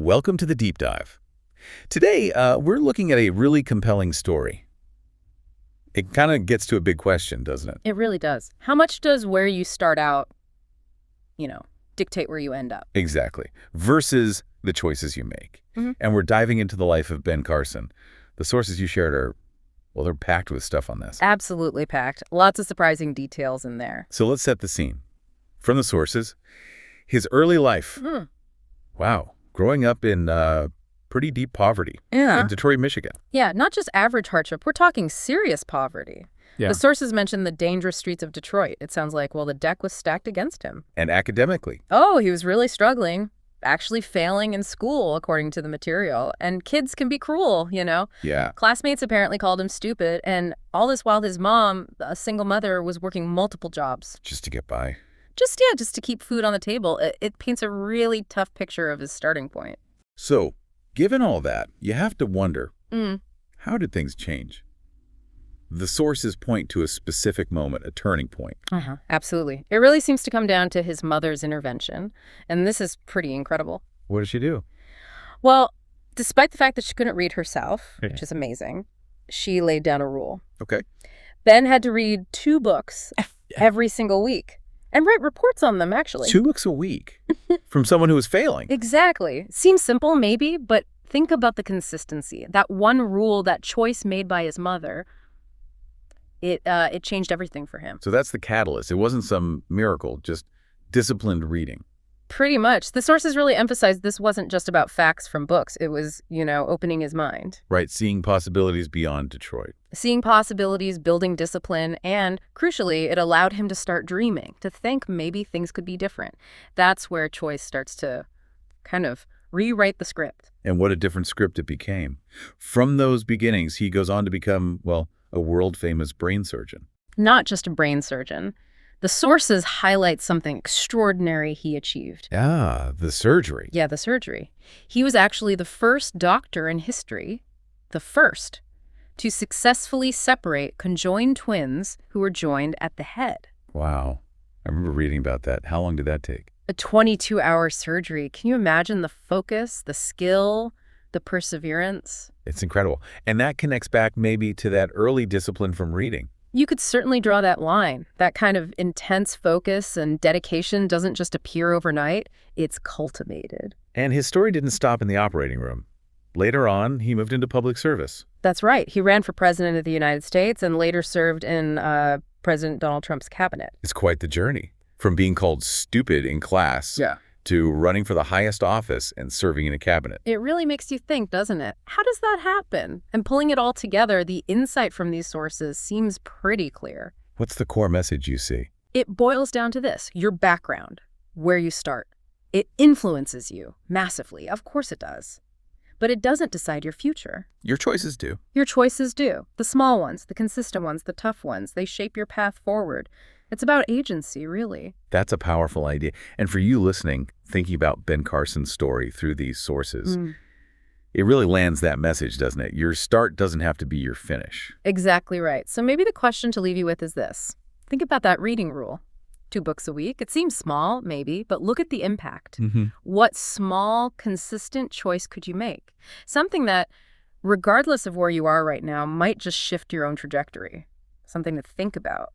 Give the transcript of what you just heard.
Welcome to the Deep Dive. Today, we're looking at a really compelling story. It kind of gets to a big question, doesn't it? It really does. How much does where you start out, dictate where you end up? Exactly. Versus the choices you make. And we're diving into the life of Ben Carson. The sources you shared are, well, they're packed with stuff on this. Absolutely packed. Lots of surprising details in there. So let's set the scene. From the sources, his early life. Wow. Growing up in pretty deep poverty in Detroit, Michigan. Yeah, not just average hardship. We're talking serious poverty. Yeah. The sources mention the dangerous streets of Detroit. It sounds like, well, the deck was stacked against him. And academically. Oh, he was really struggling, actually failing in school, according to the material. And kids can be cruel, Yeah. Classmates apparently called him stupid. And all this while his mom, a single mother, was working multiple jobs. Just to get by. Just to keep food on the table. It paints a really tough picture of his starting point. So, given all that, you have to wonder, how did things change? The sources point to a specific moment, a turning point. Absolutely. It really seems to come down to his mother's intervention. And this is pretty incredible. What did she do? Well, despite the fact that she couldn't read herself, which is amazing, she laid down a rule. Okay. Ben had to read 2 books every single week. And write reports on them, actually. 2 books a week from someone who was failing. Exactly. Seems simple, maybe, but think about the consistency. That one rule, that choice made by his mother, it changed everything for him. So that's the catalyst. It wasn't some miracle, just disciplined reading. Pretty much. The sources really emphasized this wasn't just about facts from books. It was, opening his mind. Right, seeing possibilities beyond Detroit. Seeing possibilities, building discipline, and, crucially, it allowed him to start dreaming, to think maybe things could be different. That's where choice starts to kind of rewrite the script. And what a different script it became. From those beginnings, he goes on to become, well, a world-famous brain surgeon. Not just a brain surgeon. The sources highlight something extraordinary he achieved. Ah, the surgery. Yeah, the surgery. He was actually the first doctor in history, the first, to successfully separate conjoined twins who were joined at the head. Wow. I remember reading about that. How long did that take? A 22-hour surgery. Can you imagine the focus, the skill, the perseverance? It's incredible. And that connects back maybe to that early discipline from reading. You could certainly draw that line. That kind of intense focus and dedication doesn't just appear overnight. It's cultivated. And his story didn't stop in the operating room. Later on, he moved into public service. That's right. He ran for president of the United States and later served in President Donald Trump's cabinet. It's quite the journey. From being called stupid in class to running for the highest office and serving in a cabinet. It really makes you think, doesn't it? How does that happen? And pulling it all together, the insight from these sources seems pretty clear. What's the core message you see? It boils down to this: your background, where you start. It influences you massively. Of course it does. But it doesn't decide your future. Your choices do. Your choices do. The small ones, the consistent ones, the tough ones. They shape your path forward. It's about agency, really. That's a powerful idea. And for you listening, thinking about Ben Carson's story through these sources, it really lands that message, doesn't it? Your start doesn't have to be your finish. Exactly right. So maybe the question to leave you with is this. Think about that reading rule. 2 books a week. It seems small, maybe, but look at the impact. What small, consistent choice could you make? Something that, regardless of where you are right now, might just shift your own trajectory. Something to think about.